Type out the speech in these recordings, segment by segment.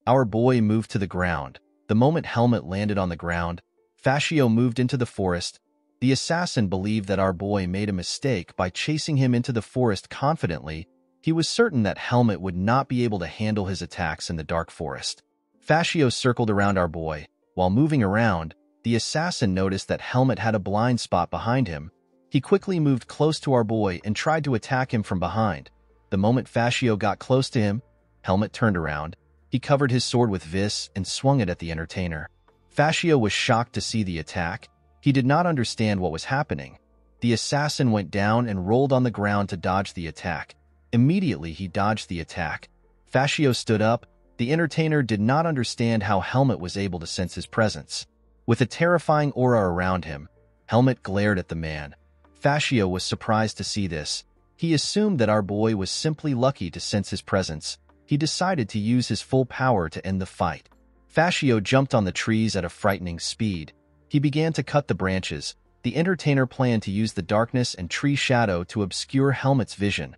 Our boy moved to the ground. The moment Helmut landed on the ground, Fascio moved into the forest. The assassin believed that our boy made a mistake by chasing him into the forest confidently. He was certain that Helmut would not be able to handle his attacks in the dark forest. Fascio circled around our boy. While moving around, the assassin noticed that Helmut had a blind spot behind him. He quickly moved close to our boy and tried to attack him from behind. The moment Fascio got close to him, Helmut turned around. He covered his sword with vis and swung it at the entertainer. Fascio was shocked to see the attack. He did not understand what was happening. The assassin went down and rolled on the ground to dodge the attack. Immediately, he dodged the attack. Fascio stood up. The entertainer did not understand how Helmut was able to sense his presence. With a terrifying aura around him, Helmut glared at the man. Fascio was surprised to see this. He assumed that our boy was simply lucky to sense his presence. He decided to use his full power to end the fight. Fascio jumped on the trees at a frightening speed. He began to cut the branches. The entertainer planned to use the darkness and tree shadow to obscure Helmut's vision.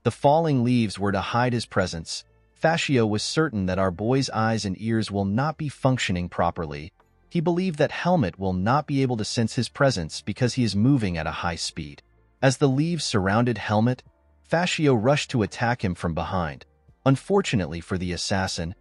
The falling leaves were to hide his presence. Fascio was certain that our boy's eyes and ears will not be functioning properly. He believed that Helmut will not be able to sense his presence because he is moving at a high speed. As the leaves surrounded Helmut, Fascio rushed to attack him from behind. Unfortunately for the assassin,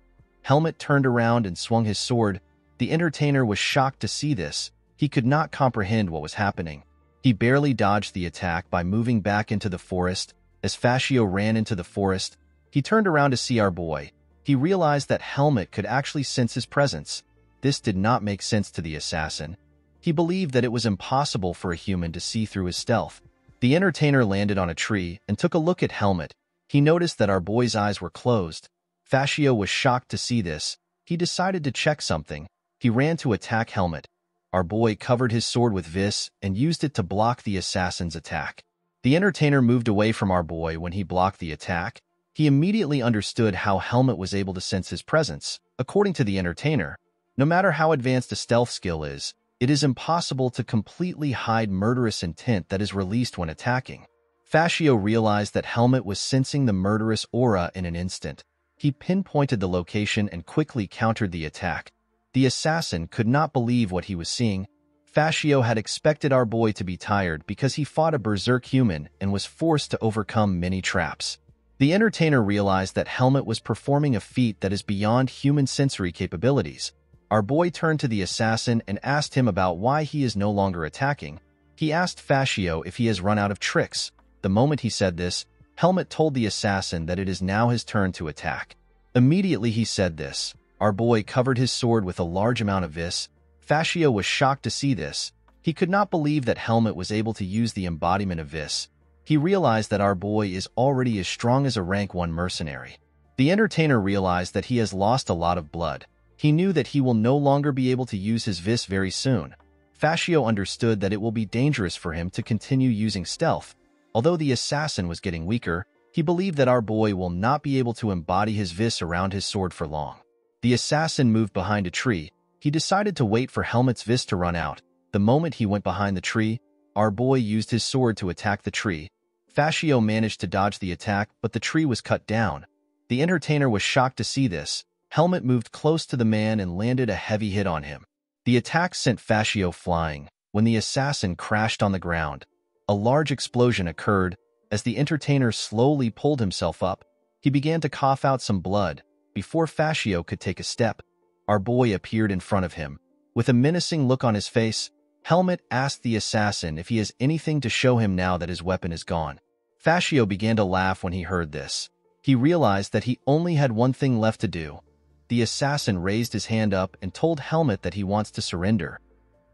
Helmut turned around and swung his sword. The entertainer was shocked to see this. He could not comprehend what was happening. He barely dodged the attack by moving back into the forest. As Fascio ran into the forest, he turned around to see our boy. He realized that Helmut could actually sense his presence. This did not make sense to the assassin. He believed that it was impossible for a human to see through his stealth. The entertainer landed on a tree and took a look at Helmut. He noticed that our boy's eyes were closed. Fascio was shocked to see this. He decided to check something. He ran to attack Helmut. Our boy covered his sword with vis and used it to block the assassin's attack. The entertainer moved away from our boy when he blocked the attack. He immediately understood how Helmut was able to sense his presence. According to the entertainer, no matter how advanced a stealth skill is, it is impossible to completely hide murderous intent that is released when attacking. Fascio realized that Helmut was sensing the murderous aura in an instant. He pinpointed the location and quickly countered the attack. The assassin could not believe what he was seeing. Fascio had expected our boy to be tired because he fought a berserk human and was forced to overcome many traps. The entertainer realized that Helmut was performing a feat that is beyond human sensory capabilities. Our boy turned to the assassin and asked him about why he is no longer attacking. He asked Fascio if he has run out of tricks. The moment he said this, Helmut told the assassin that it is now his turn to attack. Immediately he said this, our boy covered his sword with a large amount of vis. Fascio was shocked to see this. He could not believe that Helmut was able to use the embodiment of vis. He realized that our boy is already as strong as a rank 1 mercenary. The entertainer realized that he has lost a lot of blood. He knew that he will no longer be able to use his vis very soon. Fascio understood that it will be dangerous for him to continue using stealth. Although the assassin was getting weaker, he believed that our boy will not be able to embody his vis around his sword for long. The assassin moved behind a tree. He decided to wait for Helmut's vis to run out. The moment he went behind the tree, our boy used his sword to attack the tree. Fascio managed to dodge the attack, but the tree was cut down. The entertainer was shocked to see this. Helmut moved close to the man and landed a heavy hit on him. The attack sent Fascio flying. When the assassin crashed on the ground, a large explosion occurred. As the entertainer slowly pulled himself up, he began to cough out some blood. Before Fascio could take a step, our boy appeared in front of him. With a menacing look on his face, Helmut asked the assassin if he has anything to show him now that his weapon is gone. Fascio began to laugh when he heard this. He realized that he only had one thing left to do. The assassin raised his hand up and told Helmut that he wants to surrender.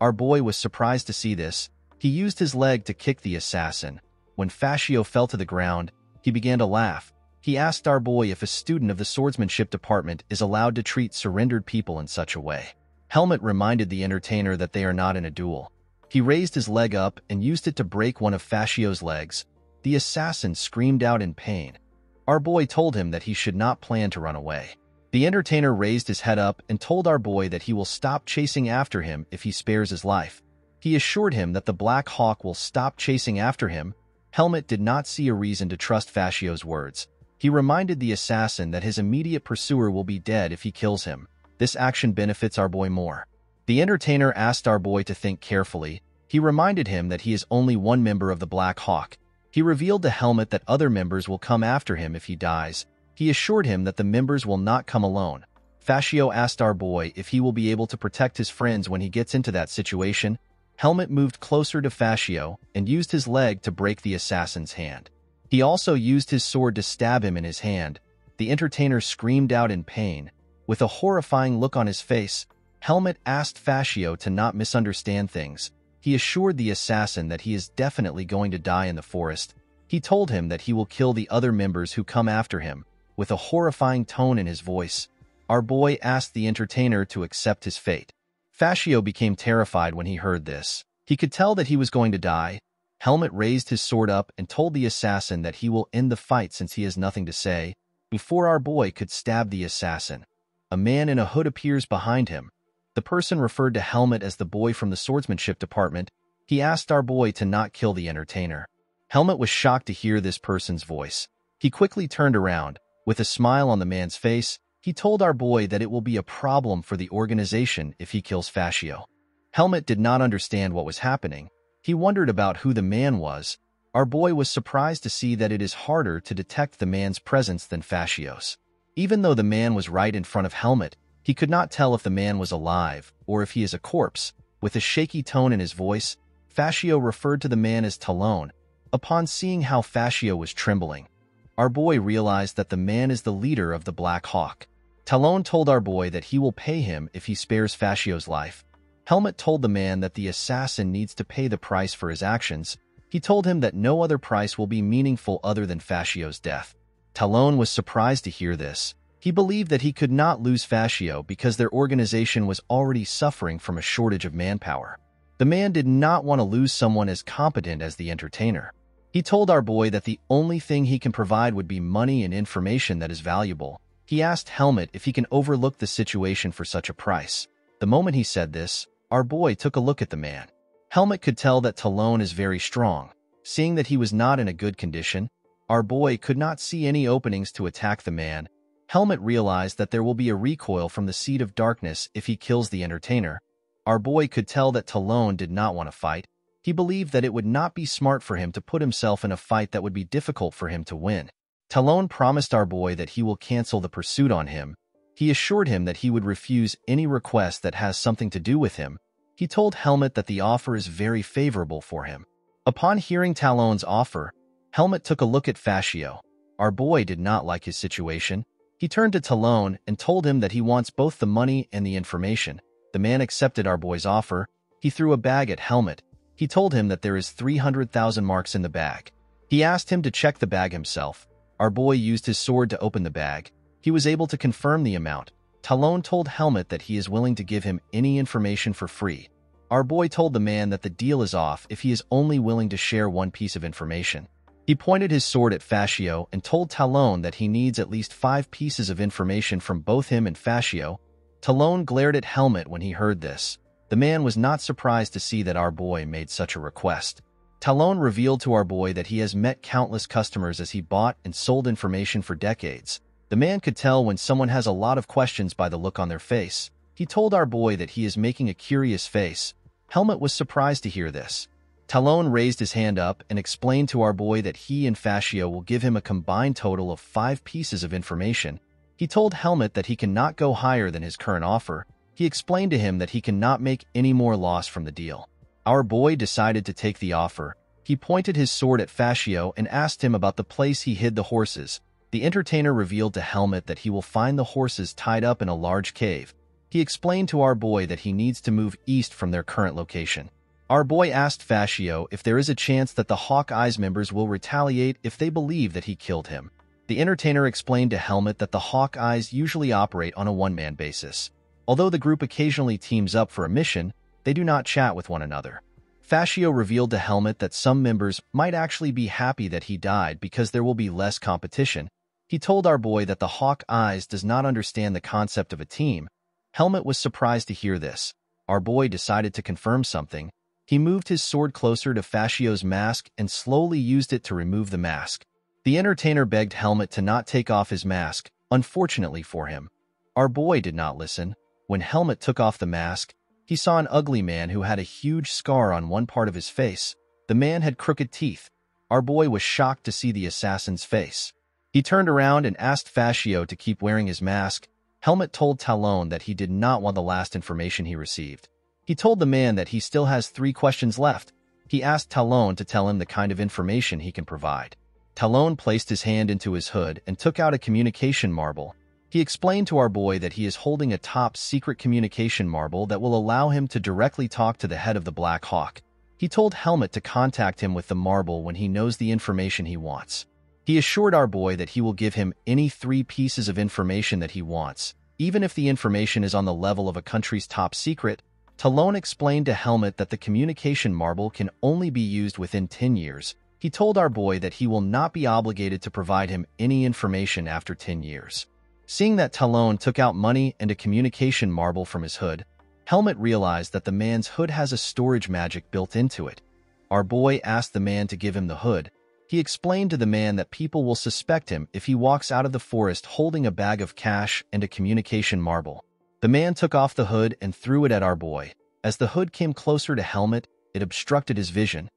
Our boy was surprised to see this. He used his leg to kick the assassin. When Fascio fell to the ground, he began to laugh. He asked our boy if a student of the swordsmanship department is allowed to treat surrendered people in such a way. Helmut reminded the entertainer that they are not in a duel. He raised his leg up and used it to break one of Fascio's legs. The assassin screamed out in pain. Our boy told him that he should not plan to run away. The entertainer raised his head up and told our boy that he will stop chasing after him if he spares his life. He assured him that the Black Hawk will stop chasing after him. Helmut did not see a reason to trust Fascio's words. He reminded the assassin that his immediate pursuer will be dead if he kills him. This action benefits our boy more. The entertainer asked our boy to think carefully. He reminded him that he is only one member of the Black Hawk. He revealed to Helmut that other members will come after him if he dies. He assured him that the members will not come alone. Fascio asked our boy if he will be able to protect his friends when he gets into that situation. Helmut moved closer to Fascio and used his leg to break the assassin's hand. He also used his sword to stab him in his hand. The entertainer screamed out in pain. With a horrifying look on his face, Helmut asked Fascio to not misunderstand things. He assured the assassin that he is definitely going to die in the forest. He told him that he will kill the other members who come after him. With a horrifying tone in his voice, our boy asked the entertainer to accept his fate. Fascio became terrified when he heard this. He could tell that he was going to die. Helmut raised his sword up and told the assassin that he will end the fight since he has nothing to say. Before our boy could stab the assassin, a man in a hood appears behind him. The person referred to Helmut as the boy from the swordsmanship department. He asked our boy to not kill the entertainer. Helmut was shocked to hear this person's voice. He quickly turned around. With a smile on the man's face, he told our boy that it will be a problem for the organization if he kills Fascio. Helmut did not understand what was happening. He wondered about who the man was. Our boy was surprised to see that it is harder to detect the man's presence than Fascio's. Even though the man was right in front of Helmut, he could not tell if the man was alive or if he is a corpse. With a shaky tone in his voice, Fascio referred to the man as Talon. Upon seeing how Fascio was trembling, our boy realized that the man is the leader of the Black Hawk. Talon told our boy that he will pay him if he spares Fascio's life. Helmut told the man that the assassin needs to pay the price for his actions. He told him that no other price will be meaningful other than Fascio's death. Talon was surprised to hear this. He believed that he could not lose Fascio because their organization was already suffering from a shortage of manpower. The man did not want to lose someone as competent as the entertainer. He told our boy that the only thing he can provide would be money and information that is valuable. He asked Helmut if he can overlook the situation for such a price. The moment he said this, our boy took a look at the man. Helmut could tell that Talon is very strong. Seeing that he was not in a good condition, our boy could not see any openings to attack the man. Helmut realized that there will be a recoil from the Seed of Darkness if he kills the entertainer. Our boy could tell that Talon did not want to fight. He believed that it would not be smart for him to put himself in a fight that would be difficult for him to win. Talon promised our boy that he will cancel the pursuit on him. He assured him that he would refuse any request that has something to do with him. He told Helmut that the offer is very favorable for him. Upon hearing Talon's offer, Helmut took a look at Fascio. Our boy did not like his situation. He turned to Talon and told him that he wants both the money and the information. The man accepted our boy's offer. He threw a bag at Helmut. He told him that there is 300,000 marks in the bag. He asked him to check the bag himself. Our boy used his sword to open the bag. He was able to confirm the amount. Talon told Helmut that he is willing to give him any information for free. Our boy told the man that the deal is off if he is only willing to share one piece of information. He pointed his sword at Fascio and told Talon that he needs at least 5 pieces of information from both him and Fascio. Talon glared at Helmut when he heard this. The man was not surprised to see that our boy made such a request. Talon revealed to our boy that he has met countless customers as he bought and sold information for decades. The man could tell when someone has a lot of questions by the look on their face. He told our boy that he is making a curious face. Helmut was surprised to hear this. Talon raised his hand up and explained to our boy that he and Fascio will give him a combined total of 5 pieces of information. He told Helmut that he cannot go higher than his current offer. He explained to him that he cannot make any more loss from the deal. Our boy decided to take the offer. He pointed his sword at Fascio and asked him about the place he hid the horses. The entertainer revealed to Helmut that he will find the horses tied up in a large cave. He explained to our boy that he needs to move east from their current location. Our boy asked Fascio if there is a chance that the Hawkeye's members will retaliate if they believe that he killed him. The entertainer explained to Helmut that the Hawkeyes usually operate on a one-man basis. Although the group occasionally teams up for a mission, they do not chat with one another. Fascio revealed to Helmut that some members might actually be happy that he died because there will be less competition. He told our boy that the Hawkeyes does not understand the concept of a team. Helmut was surprised to hear this. Our boy decided to confirm something. He moved his sword closer to Fascio's mask and slowly used it to remove the mask. The entertainer begged Helmut to not take off his mask, unfortunately for him. Our boy did not listen. When Helmut took off the mask, he saw an ugly man who had a huge scar on one part of his face. The man had crooked teeth. Our boy was shocked to see the assassin's face. He turned around and asked Fascio to keep wearing his mask. Helmut told Talon that he did not want the last information he received. He told the man that he still has 3 questions left. He asked Talon to tell him the kind of information he can provide. Talon placed his hand into his hood and took out a communication marble. He explained to our boy that he is holding a top-secret communication marble that will allow him to directly talk to the head of the Black Hawk. He told Helmut to contact him with the marble when he knows the information he wants. He assured our boy that he will give him any 3 pieces of information that he wants, even if the information is on the level of a country's top secret. Talon explained to Helmut that the communication marble can only be used within 10 years. He told our boy that he will not be obligated to provide him any information after 10 years. Seeing that Talon took out money and a communication marble from his hood, Helmut realized that the man's hood has a storage magic built into it. Our boy asked the man to give him the hood. He explained to the man that people will suspect him if he walks out of the forest holding a bag of cash and a communication marble. The man took off the hood and threw it at our boy. As the hood came closer to Helmut, it obstructed his vision.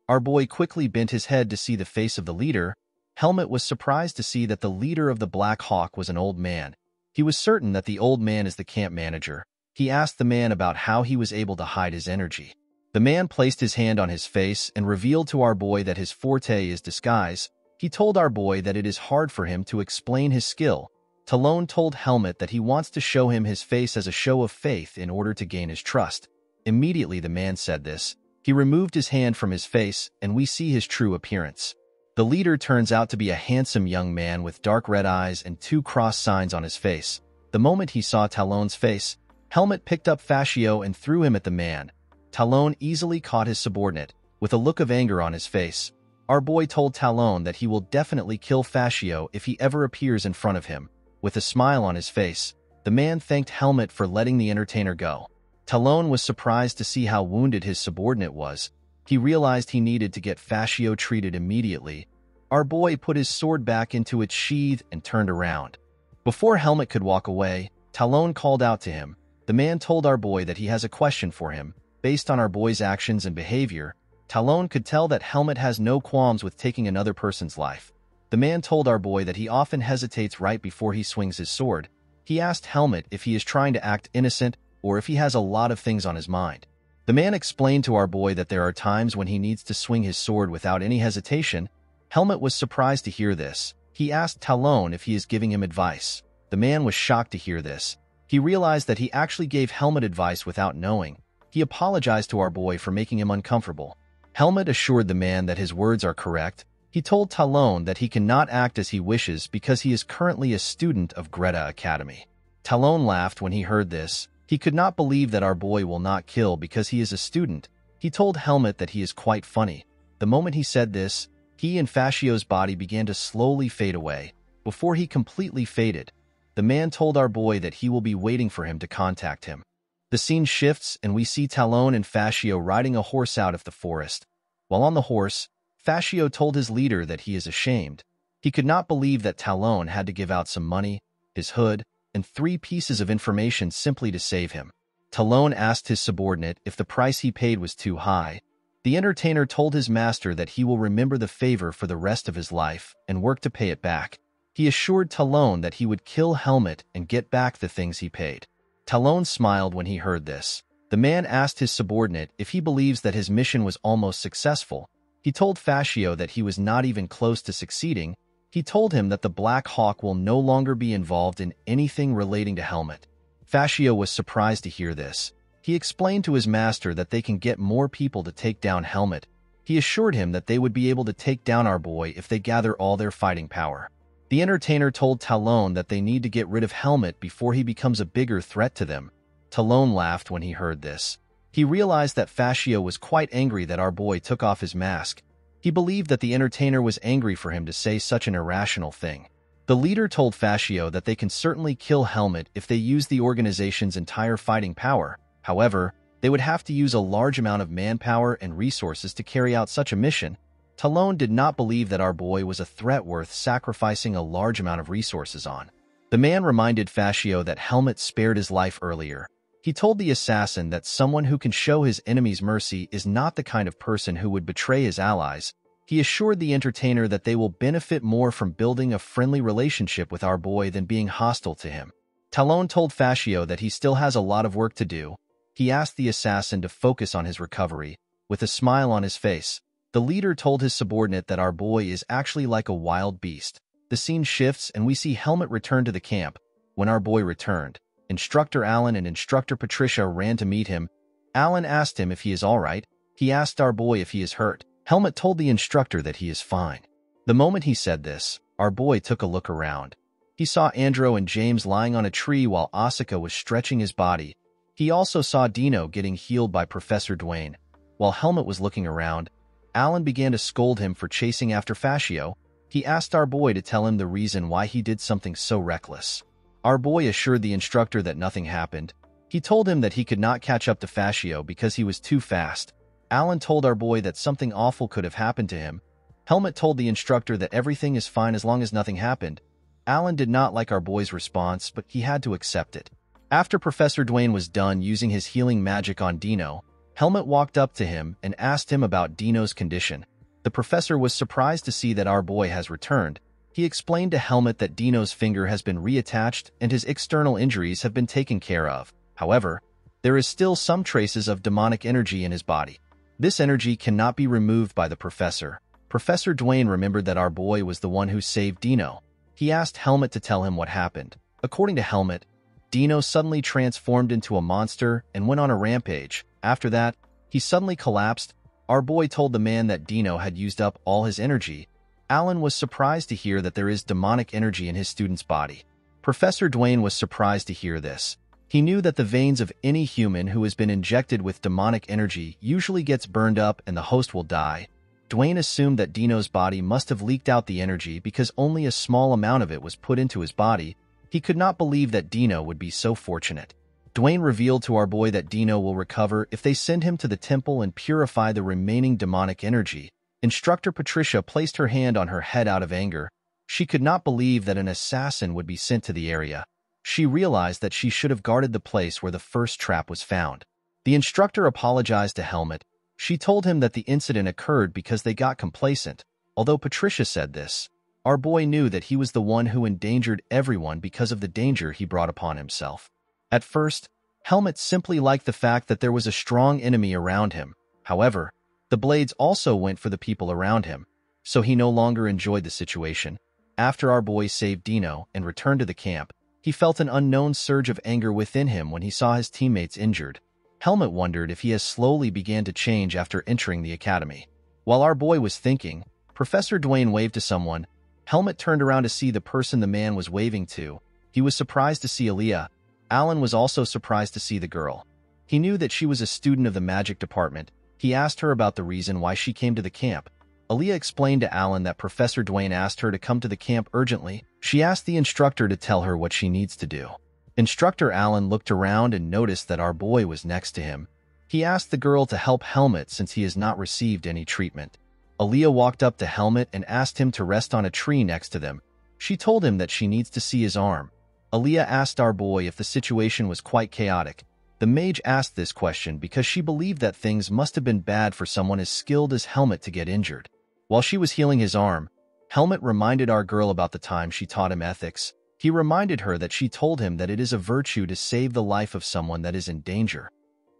Our boy quickly bent his head to see the face of the leader. Helmut was surprised to see that the leader of the Black Hawk was an old man. He was certain that the old man is the camp manager. He asked the man about how he was able to hide his energy. The man placed his hand on his face and revealed to our boy that his forte is disguise. He told our boy that it is hard for him to explain his skill. Talon told Helmut that he wants to show him his face as a show of faith in order to gain his trust. Immediately the man said this. He removed his hand from his face, and we see his true appearance. The leader turns out to be a handsome young man with dark red eyes and 2 cross signs on his face. The moment he saw Talon's face, Helmut picked up Fascio and threw him at the man. Talon easily caught his subordinate. With a look of anger on his face, our boy told Talon that he will definitely kill Fascio if he ever appears in front of him. With a smile on his face, the man thanked Helmut for letting the entertainer go. Talon was surprised to see how wounded his subordinate was. He realized he needed to get Fascio treated immediately. Our boy put his sword back into its sheath and turned around. Before Helmut could walk away, Talon called out to him. The man told our boy that he has a question for him. Based on our boy's actions and behavior, Talon could tell that Helmut has no qualms with taking another person's life. The man told our boy that he often hesitates right before he swings his sword. He asked Helmut if he is trying to act innocent or if he has a lot of things on his mind. The man explained to our boy that there are times when he needs to swing his sword without any hesitation. Helmut was surprised to hear this. He asked Talon if he is giving him advice. The man was shocked to hear this. He realized that he actually gave Helmut advice without knowing. He apologized to our boy for making him uncomfortable. Helmut assured the man that his words are correct. He told Talon that he cannot act as he wishes because he is currently a student of Greta Academy. Talon laughed when he heard this. He could not believe that our boy will not kill because he is a student. He told Helmut that he is quite funny. The moment he said this, he and Fascio's body began to slowly fade away. Before he completely faded, the man told our boy that he will be waiting for him to contact him. The scene shifts and we see Talon and Fascio riding a horse out of the forest. While on the horse, Fascio told his leader that he is ashamed. He could not believe that Talon had to give out some money, his hood, and 3 pieces of information simply to save him. Talon asked his subordinate if the price he paid was too high. The entertainer told his master that he will remember the favor for the rest of his life and work to pay it back. He assured Talon that he would kill Helmut and get back the things he paid. Talon smiled when he heard this. The man asked his subordinate if he believes that his mission was almost successful. He told Fascio that he was not even close to succeeding. He told him that the Black Hawk will no longer be involved in anything relating to Helmut. Fascio was surprised to hear this. He explained to his master that they can get more people to take down Helmut. He assured him that they would be able to take down our boy if they gather all their fighting power. The entertainer told Talon that they need to get rid of Helmut before he becomes a bigger threat to them. Talon laughed when he heard this. He realized that Fascio was quite angry that our boy took off his mask. He believed that the entertainer was angry for him to say such an irrational thing. The leader told Fascio that they can certainly kill Helmut if they use the organization's entire fighting power. However, they would have to use a large amount of manpower and resources to carry out such a mission. Talon did not believe that our boy was a threat worth sacrificing a large amount of resources on. The man reminded Fascio that Helmut spared his life earlier. He told the assassin that someone who can show his enemies mercy is not the kind of person who would betray his allies. He assured the entertainer that they will benefit more from building a friendly relationship with our boy than being hostile to him. Talon told Fascio that he still has a lot of work to do. He asked the assassin to focus on his recovery. With a smile on his face, the leader told his subordinate that our boy is actually like a wild beast. The scene shifts and we see Helmut return to the camp. When our boy returned, Instructor Alan and Instructor Patricia ran to meet him. Alan asked him if he is all right. He asked our boy if he is hurt. Helmut told the instructor that he is fine. The moment he said this, our boy took a look around. He saw Andro and James lying on a tree while Asuka was stretching his body. He also saw Dino getting healed by Professor Dwayne. While Helmut was looking around, Alan began to scold him for chasing after Fascio. He asked our boy to tell him the reason why he did something so reckless. Our boy assured the instructor that nothing happened. He told him that he could not catch up to Fascio because he was too fast. Alan told our boy that something awful could have happened to him. Helmut told the instructor that everything is fine as long as nothing happened. Alan did not like our boy's response, but he had to accept it. After Professor Dwayne was done using his healing magic on Dino, Helmut walked up to him and asked him about Dino's condition. The professor was surprised to see that our boy has returned. He explained to Helmut that Dino's finger has been reattached and his external injuries have been taken care of. However, there is still some traces of demonic energy in his body. This energy cannot be removed by the professor. Professor Dwayne remembered that our boy was the one who saved Dino. He asked Helmut to tell him what happened. According to Helmut, Dino suddenly transformed into a monster and went on a rampage. After that, he suddenly collapsed. Our boy told the man that Dino had used up all his energy. Alan was surprised to hear that there is demonic energy in his student's body. Professor Dwayne was surprised to hear this. He knew that the veins of any human who has been injected with demonic energy usually gets burned up and the host will die. Dwayne assumed that Dino's body must have leaked out the energy because only a small amount of it was put into his body. He could not believe that Dino would be so fortunate. Dwayne revealed to our boy that Dino will recover if they send him to the temple and purify the remaining demonic energy. Instructor Patricia placed her hand on her head out of anger. She could not believe that an assassin would be sent to the area. She realized that she should have guarded the place where the first trap was found. The instructor apologized to Helmut. She told him that the incident occurred because they got complacent. Although Patricia said this, our boy knew that he was the one who endangered everyone because of the danger he brought upon himself. At first, Helmut simply liked the fact that there was a strong enemy around him. However, the blades also went for the people around him, so he no longer enjoyed the situation. After our boy saved Dino and returned to the camp, he felt an unknown surge of anger within him when he saw his teammates injured. Helmut wondered if he has slowly began to change after entering the academy. While our boy was thinking, Professor Dwayne waved to someone. Helmut turned around to see the person the man was waving to. He was surprised to see Aaliyah. Alan was also surprised to see the girl. He knew that she was a student of the magic department. He asked her about the reason why she came to the camp. Aaliyah explained to Alan that Professor Dwayne asked her to come to the camp urgently. She asked the instructor to tell her what she needs to do. Instructor Alan looked around and noticed that our boy was next to him. He asked the girl to help Helmut since he has not received any treatment. Aaliyah walked up to Helmut and asked him to rest on a tree next to them. She told him that she needs to see his arm. Aaliyah asked our boy if the situation was quite chaotic. The mage asked this question because she believed that things must have been bad for someone as skilled as Helmut to get injured. While she was healing his arm, Helmut reminded our girl about the time she taught him ethics. He reminded her that she told him that it is a virtue to save the life of someone that is in danger.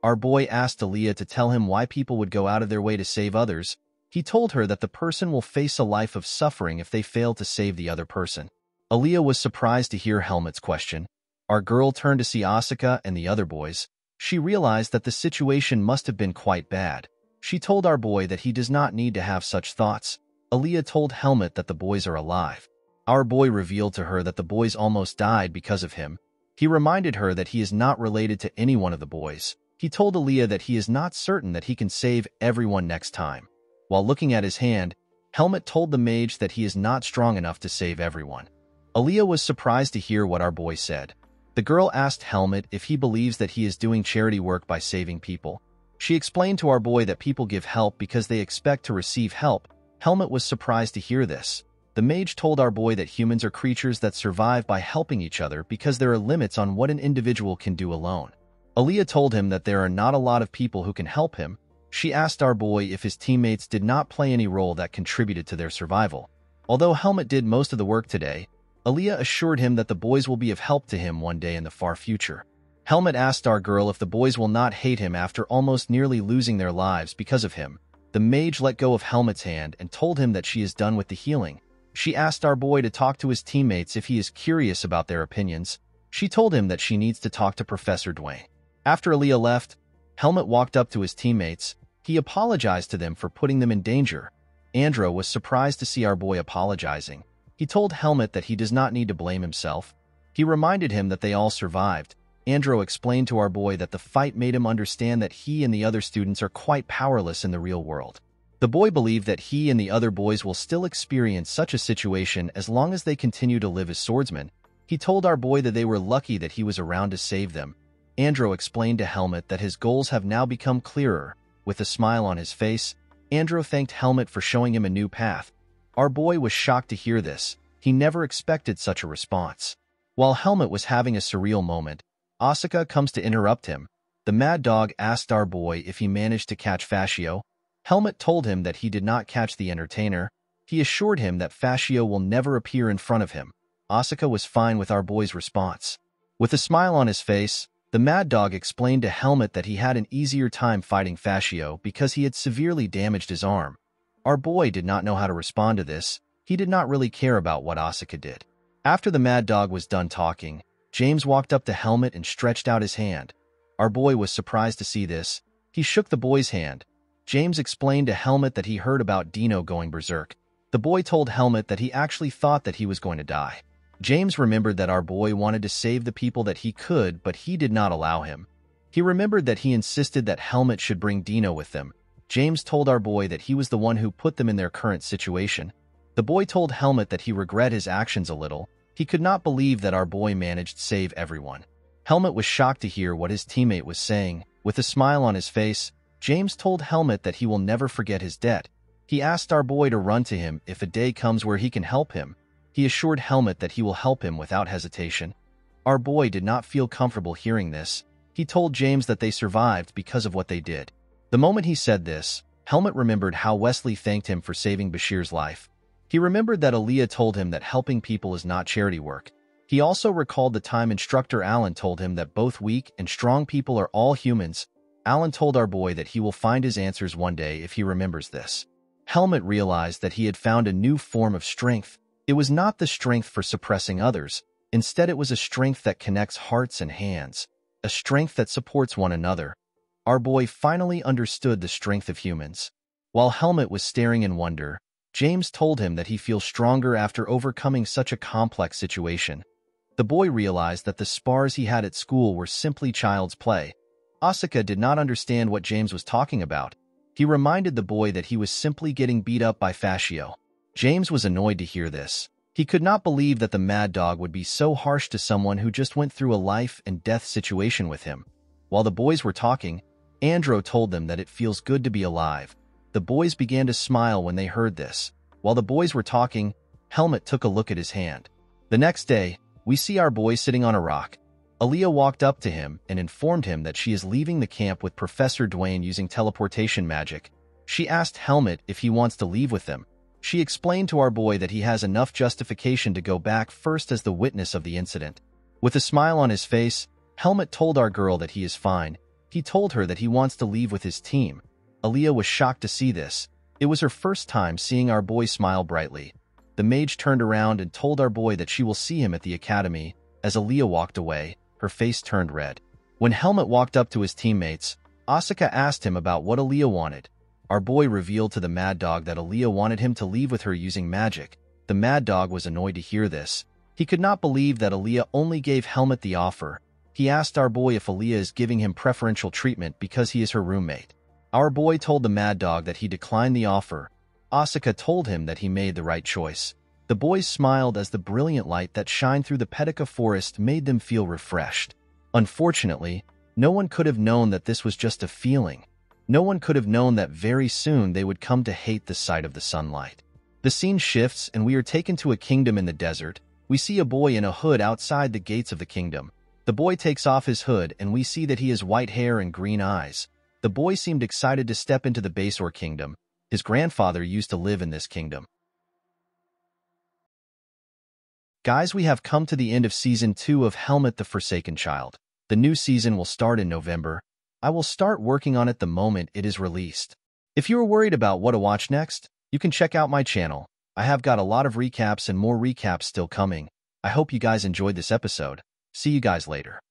Our boy asked Aaliyah to tell him why people would go out of their way to save others. He told her that the person will face a life of suffering if they fail to save the other person. Aaliyah was surprised to hear Helmut's question. Our girl turned to see Asuka and the other boys. She realized that the situation must have been quite bad. She told our boy that he does not need to have such thoughts. Aaliyah told Helmut that the boys are alive. Our boy revealed to her that the boys almost died because of him. He reminded her that he is not related to any one of the boys. He told Aaliyah that he is not certain that he can save everyone next time. While looking at his hand, Helmut told the mage that he is not strong enough to save everyone. Aaliyah was surprised to hear what our boy said. The girl asked Helmut if he believes that he is doing charity work by saving people. She explained to our boy that people give help because they expect to receive help. Helmut was surprised to hear this. The mage told our boy that humans are creatures that survive by helping each other because there are limits on what an individual can do alone. Aaliyah told him that there are not a lot of people who can help him. She asked our boy if his teammates did not play any role that contributed to their survival. Although Helmut did most of the work today, Aaliyah assured him that the boys will be of help to him one day in the far future. Helmut asked our girl if the boys will not hate him after almost nearly losing their lives because of him. The mage let go of Helmut's hand and told him that she is done with the healing. She asked our boy to talk to his teammates if he is curious about their opinions. She told him that she needs to talk to Professor Dwayne. After Aaliyah left, Helmut walked up to his teammates. He apologized to them for putting them in danger. Andrew was surprised to see our boy apologizing. He told Helmut that he does not need to blame himself. He reminded him that they all survived. Andrew explained to our boy that the fight made him understand that he and the other students are quite powerless in the real world. The boy believed that he and the other boys will still experience such a situation as long as they continue to live as swordsmen. He told our boy that they were lucky that he was around to save them. Andrew explained to Helmut that his goals have now become clearer. With a smile on his face, Andrew thanked Helmut for showing him a new path. Our boy was shocked to hear this. He never expected such a response. While Helmut was having a surreal moment, Asuka comes to interrupt him. The mad dog asked our boy if he managed to catch Fascio. Helmut told him that he did not catch the entertainer. He assured him that Fascio will never appear in front of him. Asuka was fine with our boy's response. With a smile on his face, the mad dog explained to Helmut that he had an easier time fighting Fascio because he had severely damaged his arm. Our boy did not know how to respond to this. He did not really care about what Asuka did. After the mad dog was done talking, James walked up to Helmut and stretched out his hand. Our boy was surprised to see this. He shook the boy's hand. James explained to Helmut that he heard about Dino going berserk. The boy told Helmut that he actually thought that he was going to die. James remembered that our boy wanted to save the people that he could, but he did not allow him. He remembered that he insisted that Helmut should bring Dino with them. James told our boy that he was the one who put them in their current situation. The boy told Helmut that he regret his actions a little. He could not believe that our boy managed to save everyone. Helmut was shocked to hear what his teammate was saying. With a smile on his face, James told Helmut that he will never forget his debt. He asked our boy to run to him if a day comes where he can help him. He assured Helmut that he will help him without hesitation. Our boy did not feel comfortable hearing this. He told James that they survived because of what they did. The moment he said this, Helmut remembered how Wesley thanked him for saving Bashir's life. He remembered that Aaliyah told him that helping people is not charity work. He also recalled the time instructor Alan told him that both weak and strong people are all humans. Alan told our boy that he will find his answers one day if he remembers this. Helmut realized that he had found a new form of strength. It was not the strength for suppressing others. Instead, it was a strength that connects hearts and hands, a strength that supports one another. Our boy finally understood the strength of humans. While Helmut was staring in wonder, James told him that he feels stronger after overcoming such a complex situation. The boy realized that the spars he had at school were simply child's play. Asuka did not understand what James was talking about. He reminded the boy that he was simply getting beat up by Fascio. James was annoyed to hear this. He could not believe that the mad dog would be so harsh to someone who just went through a life and death situation with him. While the boys were talking, Andrew told them that it feels good to be alive. The boys began to smile when they heard this. While the boys were talking, Helmut took a look at his hand. The next day, we see our boy sitting on a rock. Aaliyah walked up to him and informed him that she is leaving the camp with Professor Dwayne using teleportation magic. She asked Helmut if he wants to leave with them. She explained to our boy that he has enough justification to go back first as the witness of the incident. With a smile on his face, Helmut told our girl that he is fine. He told her that he wants to leave with his team. Aaliyah was shocked to see this. It was her first time seeing our boy smile brightly. The mage turned around and told our boy that she will see him at the academy. As Aaliyah walked away, her face turned red. When Helmut walked up to his teammates, Asuka asked him about what Aaliyah wanted. Our boy revealed to the mad dog that Aaliyah wanted him to leave with her using magic. The mad dog was annoyed to hear this. He could not believe that Aaliyah only gave Helmut the offer. He asked our boy if Aaliyah is giving him preferential treatment because he is her roommate. Our boy told the mad dog that he declined the offer. Asuka told him that he made the right choice. The boys smiled as the brilliant light that shined through the Petica forest made them feel refreshed. Unfortunately, no one could have known that this was just a feeling. No one could have known that very soon they would come to hate the sight of the sunlight. The scene shifts and we are taken to a kingdom in the desert. We see a boy in a hood outside the gates of the kingdom. The boy takes off his hood and we see that he has white hair and green eyes. The boy seemed excited to step into the Basor kingdom. His grandfather used to live in this kingdom. Guys, we have come to the end of Season 2 of Helmut the Forsaken Child. The new season will start in November. I will start working on it the moment it is released. If you are worried about what to watch next, you can check out my channel. I have got a lot of recaps and more recaps still coming. I hope you guys enjoyed this episode. See you guys later.